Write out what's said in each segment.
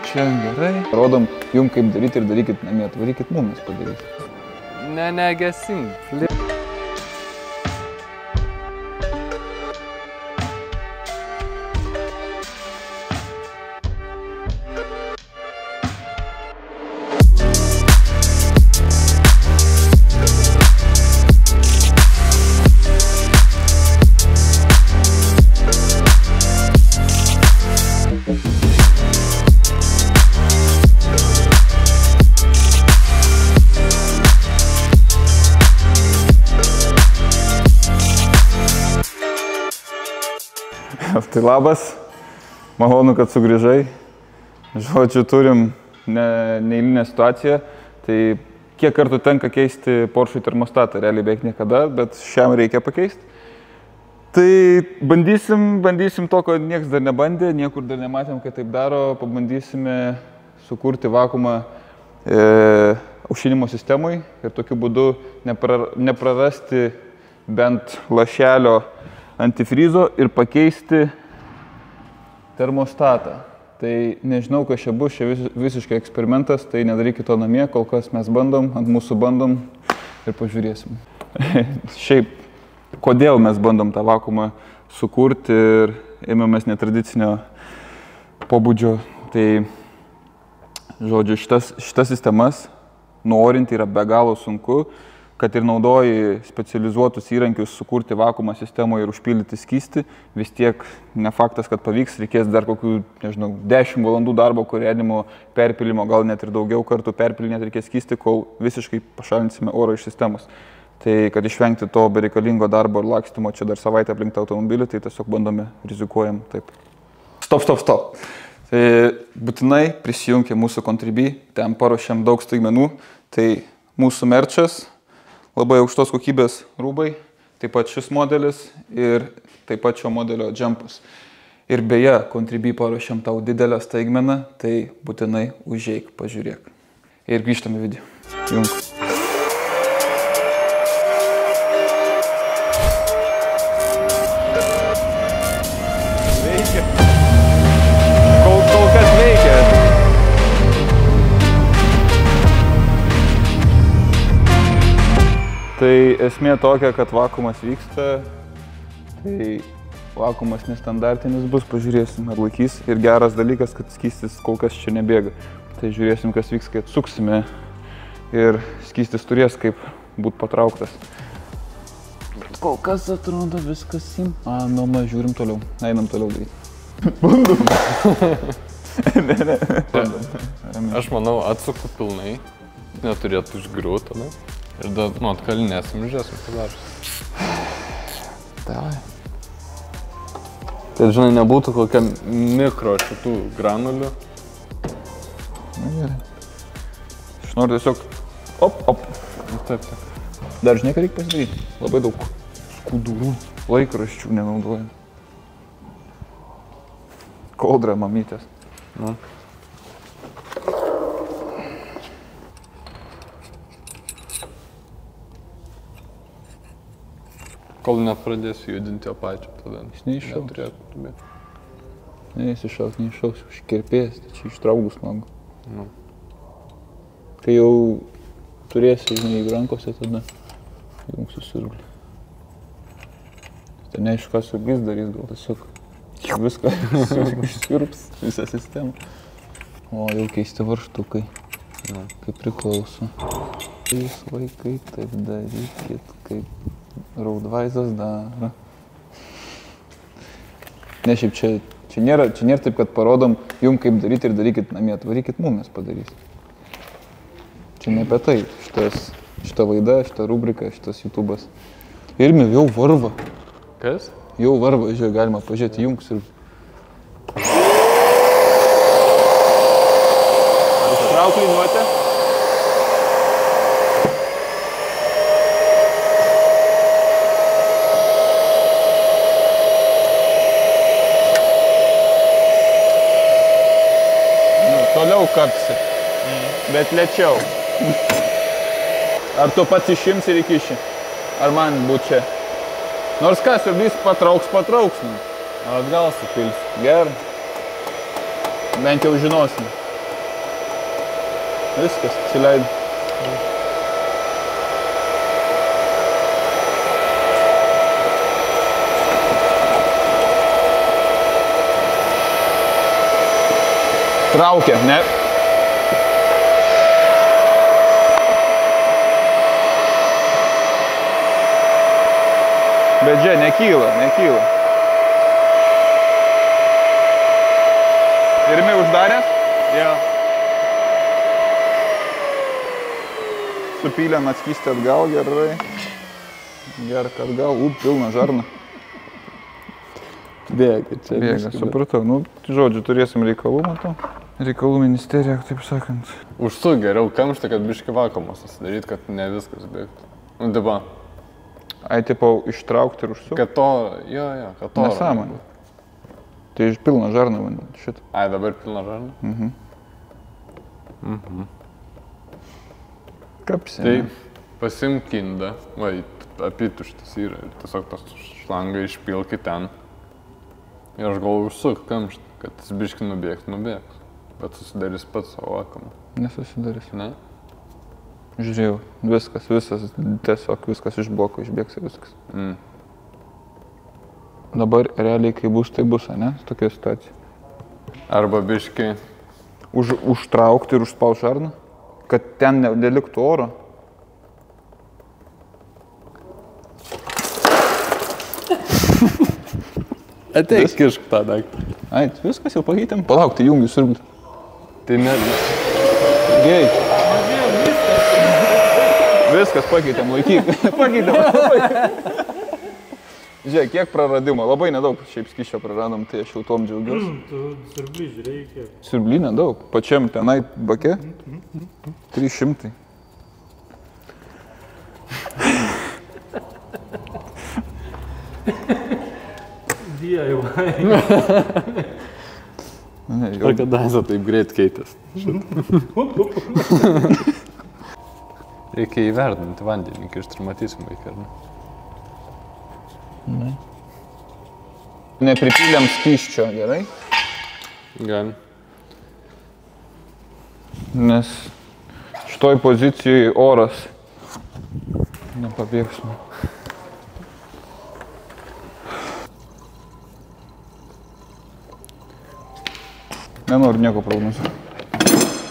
Čia gerai. Rodom jums kaip daryti ir darykit namie, atvarykit mumis padaryti. Negesink. Tai labas, malonu, kad sugrįžai. Žodžiu, turim neeilinę situaciją. Tai kiek kartų tenka keisti Porsche termostatą, realiai beveik niekada, bet šiam reikia pakeisti. Tai bandysim to, ko nieks dar nebandė, niekur dar nematėm, kad taip daro. Pabandysime sukurti vakuumą aušinimo sistemui ir tokiu būdu neprarasti bent lašelio antifrizo ir pakeisti termostatą. Tai nežinau, kas čia bus, čia visiškai eksperimentas, tai nedarykit to namie, kol kas mes bandom, ant mūsų bandom ir pažiūrėsim. Šiaip, kodėl mes bandom tą vakuumą sukurti ir ėmėmės netradicinio pobūdžio, tai žodžiu, šitas sistemas nuorinti yra be galo sunku, kad ir naudoji specializuotus įrankius sukurti vakuumą sistemoje ir užpildyti skystį, vis tiek ne faktas, kad pavyks, reikės dar kokių, nežinau, 10 valandų darbo kūrenimo, perpilimo, gal net ir daugiau kartų perpilinėti reikės skystį, kol visiškai pašalinsime orą iš sistemos. Tai kad išvengti to bereikalingo darbo ir lakstymo čia dar savaitę aplink tą automobilį, tai tiesiog bandome, rizikuojam taip. Stop. Tai būtinai prisijungia mūsų Contribui, ten paruošėm daug staigmenų, tai mūsų merčas, labai aukštos kokybės rūbai, taip pat šis modelis ir taip pat šio modelio džempas. Ir beje, Contribui paruošėm tau didelę staigmeną, tai būtinai užeik, pažiūrėk. Ir grįžtame į video. Jung. Veikia. Kol kas veikia. Tai esmė tokia, kad vakuumas vyksta, tai vakuumas nestandartinis bus, pažiūrėsim, ar laikys. Ir geras dalykas, kad skystis kol kas čia nebėga. Tai žiūrėsim, kas vyks, kai atsuksime ir skystis turės kaip būti patrauktas. Bet kol kas atrodo viskas įmanoma, žiūrim toliau, einam toliau daryti. Bandom. Ne. Bandom. Aš manau, atsuku pilnai, neturėtų išgriūti, ne? Ir dar, atkalinėsim, žiūrėsim, padažus. Davai. Tai, žinai, nebūtų kokia mikro šitų granulių. Na gerai. Aš noriu tiesiog op. Taip. Dar žinai, ką reikia pasidaryti? Labai daug skudurų, laikraščių nenaudoja. Koldra mamytės. Nu. Kol nepradėsiu judinti apačią, tada neturėtų būti. Ne, neiššaus, užkirpės, tai čia ištraukus smagu. Nu. Kai jau turėsi, žinai, rankose, tada jums susirūlį. Tai neaišku, ką su gis darys, gal tiesiog viską išskirps, visą sistemą. O, jau keisti varžtukai, kaip priklauso. Jūs vaikai taip darykit, kaip Raudvaizas daro. Ne, šiaip čia nėra taip, kad parodom jums kaip daryti ir darykit namie, atvarykit mumis padarys. Čia ne apie tai, šita vaida, šita rubrika, šitas YouTube'as. Irmi, jau varva. Kas? Jau varva, žiūrėjau, galima pažiūrėti jungs ir... Ištrauk liniuotę. Toliau kapsi, bet lėčiau. Ar tu pats išimsi ir įkiši? Ar man būt čia? Nors kas, siurblys patrauks. Atgal supilsi. Gerai. Bent jau žinosim. Viskas, atsileidai. Traukia, ne? Bet čia nekyla. Irmi uždaręs? Jo. Supylėm atskystę atgal, gerai. Gerk atgal, pilna žarna. Bėga, supratau. Nu, žodžiu, turėsim reikalų, matau. Reikalų ministerija, taip sakant. Užsuk geriau kamštą, kad biški vakuumas susidaryt, kad ne viskas bėgtų. Nu, dabar. Ai, tipo, ištraukti ir užsuk? Kad to, kad to. Nesąmonė. Tai pilna žarna vandens, šitą. Ai, dabar pilna žarna? Kapsi. Tai pasimk kindą, va, apituštis yra, tiesiog tas šlangą išpilki ten. Ir aš galvoju užsuk kamštą, kad jis biški nubėgs. Bet susidarys pats savo vakuumą. Nesusidarys. Ne? Žiūrėjau, viskas, tiesiog viskas iš bloko išbėgs ir viskas. Dabar realiai, kai bus, tai bus, ne? Tokia situacija. Arba biški... Užtraukti ir užspaust žarną, kad ten neliktų oro. Ateik, kišk tą daiktą. Ai, viskas jau pakeitėm. Palauk, tai jungiu siurblį. Tai ne... Gerai. Viskas pakeitėm, laikyk. Pakeitėm. Žiūrėk, kiek praradimo. Labai nedaug šiaip skysčio praradom, tai aš jau tom džiaugiuosi. Tu siurblį žiūrėjai kiek? Siurblį nedaug. Pačiam tenai bake 300. DIY. Ne, Ar kadaise taip greit keitės? Reikia įvertinti vandenį, kai ištramatysim vaiką, ar ne? Nepripylėm skysčio, gerai? Galim. Nes šitoj pozicijai oras nepabėgs. Nenoriu nieko prognozuoti.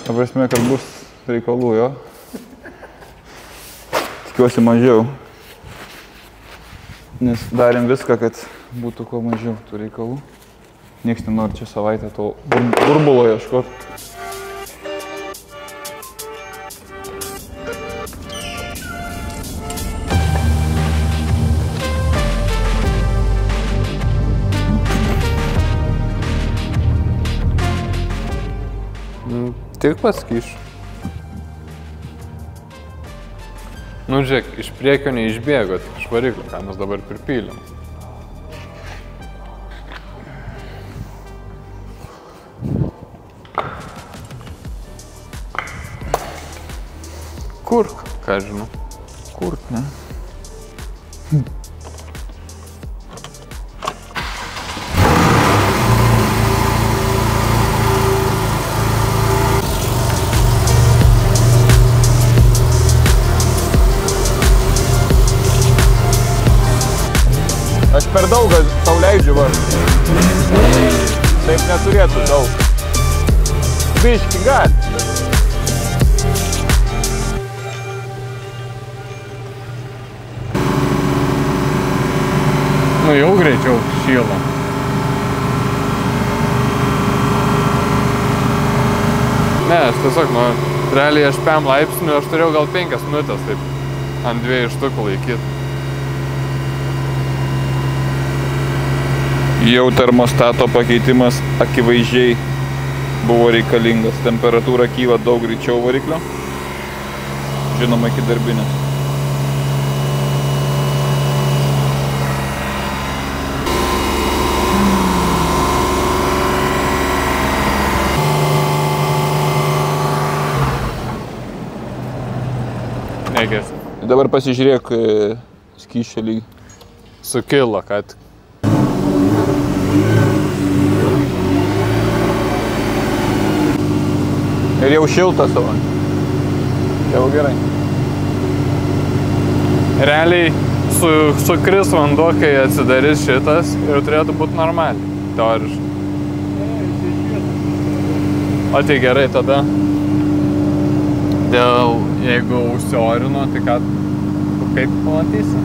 Ta prasme, kad bus reikalų, jo. Tikiuosi mažiau. Nes darėm viską, kad būtų kuo mažiau tų reikalų. Niekas nenori čia savaitę to burbulo ieškoti. Tik paskyš. Nu, žiūrėk, iš priekio neišbėgo, tik iš variklio, ką mes dabar pripylėm. Kurk, ką žinau. Kurk, ne? Aš per daug tau leidžiu, va. Taip neturėtų daug. Biški gali. Nu, jau greičiau šyla. Ne, aš tiesiog, realiai aš 5 laipsnių, aš turėjau gal 5 minutės, taip, ant 2 štukų laikyti. Jau termostato pakeitimas akivaizdžiai buvo reikalingas. Temperatūra kyla daug greičiau variklio. Žinoma, iki darbinės. Negės. Dabar pasižiūrėk skysčio lygį. Sukilo, kad... jau šiltas savo. Jau gerai. Realiai sukris vanduo, kai atsidarys šitas ir turėtų būti normaliai, teoriškai. O tai gerai tada. Dėl, jeigu užsiorino, tai ką, kaip pamatysi?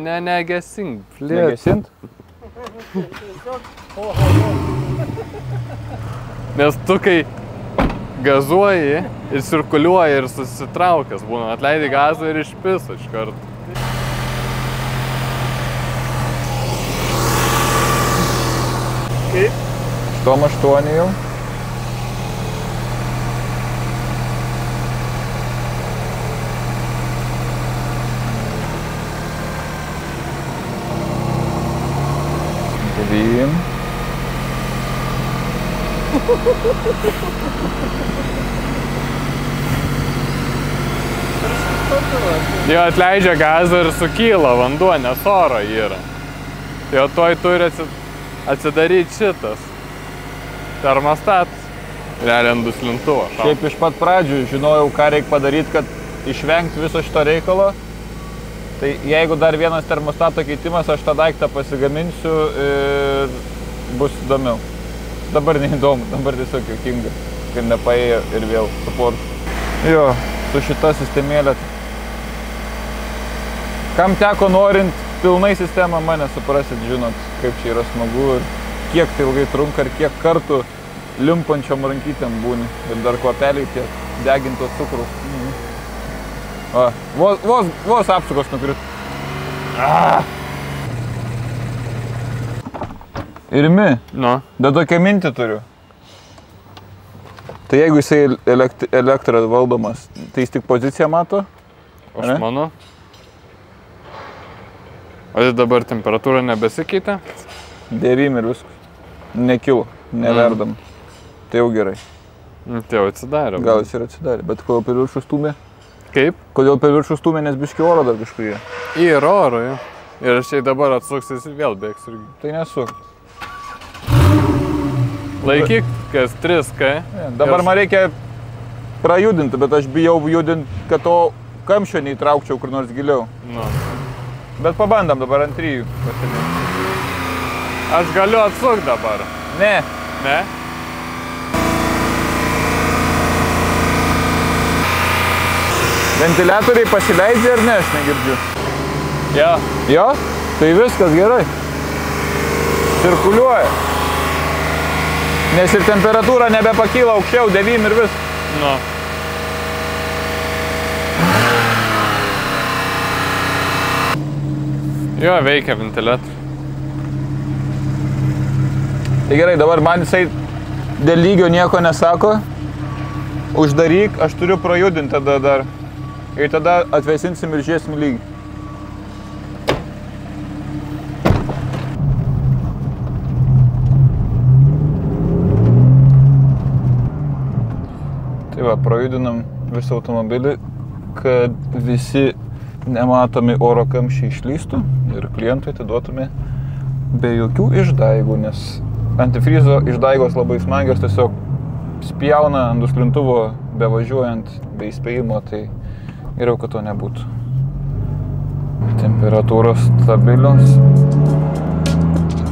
Negesink, plėt. Negesint? Nes tu kai gazuoji ir cirkuliuoji ir susitraukęs būna, atleidi gazą ir išpiso iš karto. 8 jau. Devym. Jo atleidžia gazą ir sukyla vanduo, nes oro yra. Jo toj turi atsidaryti šitas termostatas. Realiai ant duslintuvo. Šiaip iš pat pradžių žinojau, ką reikia padaryti, kad išvengti viso šito reikalo. Tai jeigu dar vienas termostato keitimas, aš tą daiktą pasigaminsiu ir bus įdomiau. Dabar neįdomu, dabar tiesiog juokinga, kad nepaėjo ir vėl su Porsche. Jo, su šita sistemėlė. Kam teko norint pilnai sistemą, mane suprasit, žinot, kaip čia yra smagu ir kiek tai ilgai trunka ir kiek kartų limpančiom rankytėm būni. Ir dar kvapeliai tiek degintos cukrus. Va, vos apsukos nukrito. Irmi, bet tokią mintį turiu. Tai jeigu jisai elektrą valdomas, tai jis tik poziciją mato? Aš manau. O tai dabar temperatūra nebesikeitė? 9 ir viskas. Nekilo, neverdam. Tai jau gerai. Tai jau atsidarė. Gal jis ir atsidarė, bet kodėl per viršų stūmė? Kaip? Kodėl per viršų stūmė, nes biški oro dar kažkur yra. Yra oro, jo. Ir aš jei dabar atsuksis ir vėl bėgs irgi. Tai nesuk. Laikyk, kas 3K. Dabar man reikia prajudinti, bet aš bijau judinti, kad to kamščio neįtraukčiau kur nors giliau. Nu. Bet pabandam dabar ant 3 pasidėti. Aš galiu atsukti dabar. Ne. Ne? Ventiliatoriai pasileidžia ar ne, aš negirdžiu. Jo. Jo? Tai viskas gerai. Cirkuliuoja. Nes ir temperatūra nebepakyla aukščiau, 9 ir vis. Nu. Jo, veikia ventiliatoriai. Tai gerai, dabar man jisai dėl lygio nieko nesako. Uždaryk, aš turiu prajudinti tada dar. Ir tada atvėsinsim ir žiūrėsim lygį. Tai va, prajudinam visą automobilį, kad visi nematomi oro kamščiai išlystų ir klientui atiduotume be jokių išdaigų, nes antifrizo išdaigos labai smagios, tiesiog spjauna ant duslintuvo bevažiuojant, be įspėjimo, tai geriau, kad to nebūtų. Temperatūros stabilios.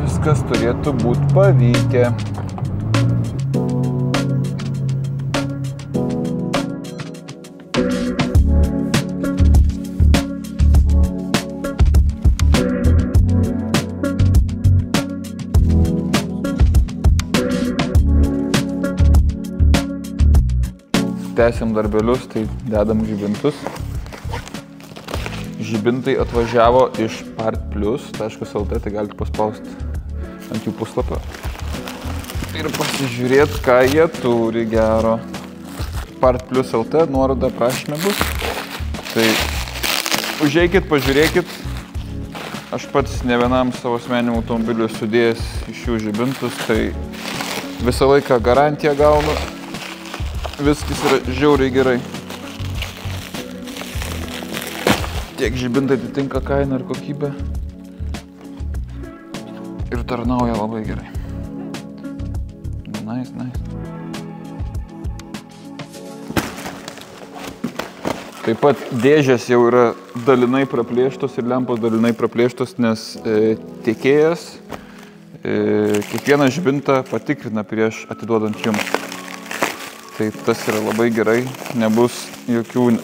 Viskas turėtų būti pavykę. Tęsiam darbelius, tai dedam žibintus. Žibintai atvažiavo iš partplus.lt, tai galite paspausti ant jų puslapio ir pasižiūrėti, ką jie turi gero. Partplus.lt, nuoroda aprašyme bus. Tai užeikit, pažiūrėkit. Aš pats ne vienam savo asmeniniam automobiliu sudėjęs iš jų žibintus, tai visą laiką garantiją gaunu. Viskas yra žiauriai gerai. Tiek žibintai atitinka kainą ir kokybę. Ir tarnauja labai gerai. nice. Taip pat dėžės jau yra dalinai praplėštos ir lempos dalinai praplėštos, nes tiekėjas kiekvieną žibintą patikrina prieš atiduodant jums. Tai tas yra labai gerai, nebus jokių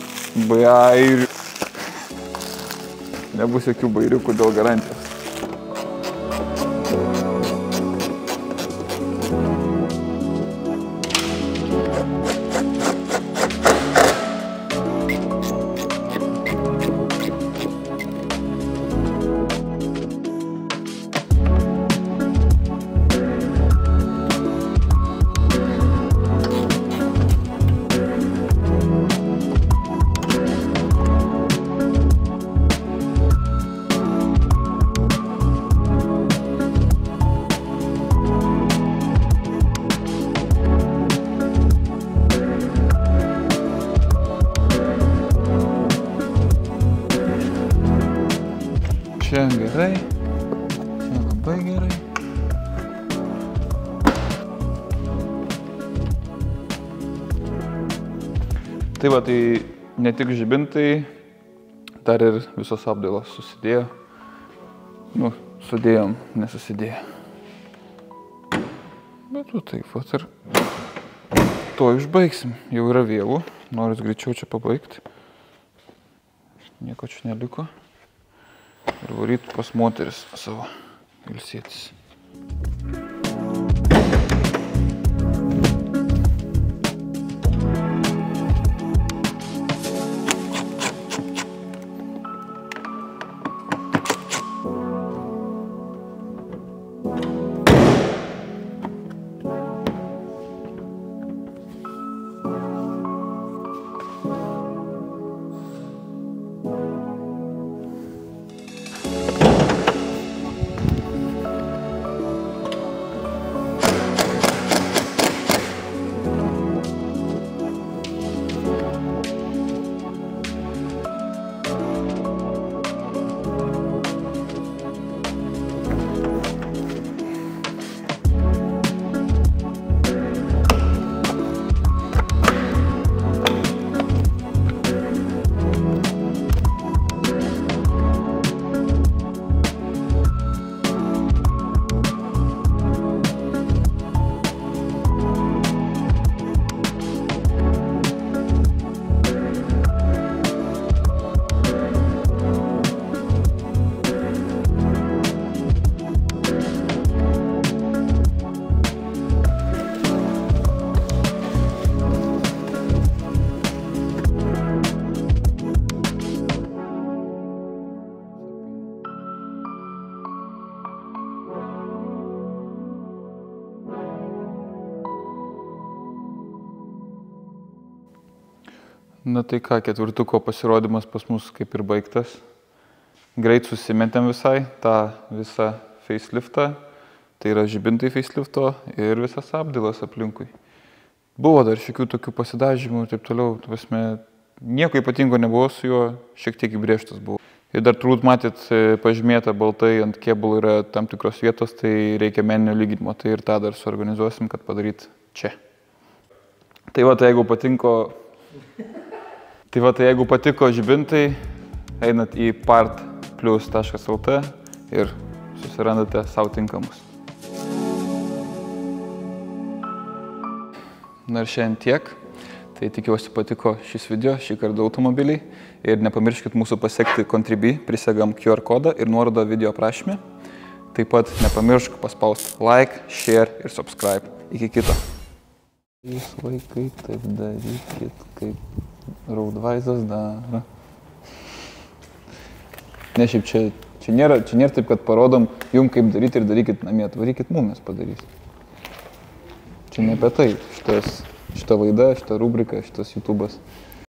bairiukų dėl garantijos. Čia gerai, čia labai gerai. Tai va, tai ne tik žibintai, dar ir visos apdailos susidėjo. Nu, sudėjom, nesusidėjo. Bet tu taip pat ir to išbaigsim. Jau yra vėlų, noris greičiau čia pabaigti. Nieko čia neliko. Ir varyt pas moteris savo ilsėtis. Na tai ką, ketvirtuko pasirodymas pas mus kaip ir baigtas. Greit susimetėm visai tą visą faceliftą, tai yra žibintai facelifto ir visas apdailas aplinkui. Buvo dar šiokių tokių pasidažymų ir taip toliau, nieko ypatingo nebuvo su juo, šiek tiek įbrėžtas buvo. Ir dar turbūt matėt pažymėta baltai ant kėbulų yra tam tikros vietos, tai reikia meninio lyginimo, tai ir tą dar suorganizuosim, kad padaryt čia. Tai va, tai jeigu patiko žibintai, einat į partplus.lt ir susirandate savo tinkamus. Na ir šiandien tiek. Tai tikiuosi patiko šis video, šį kartą automobiliai. Ir nepamirškit mūsų pasiekti Contribui, prisegam QR kodą ir nuorodą video aprašyme. Taip pat nepamiršk paspausti like, share ir subscribe. Iki kito. Jūs vaikai taip darykit, kaip Raudvaizas daro. Ne, šiaip čia nėra taip, kad parodom jum kaip daryti ir darykit namie, atvarykit mum, mes padarysim. Čia ne apie tai, šita laida, šita rubrika, šitas YouTube'as.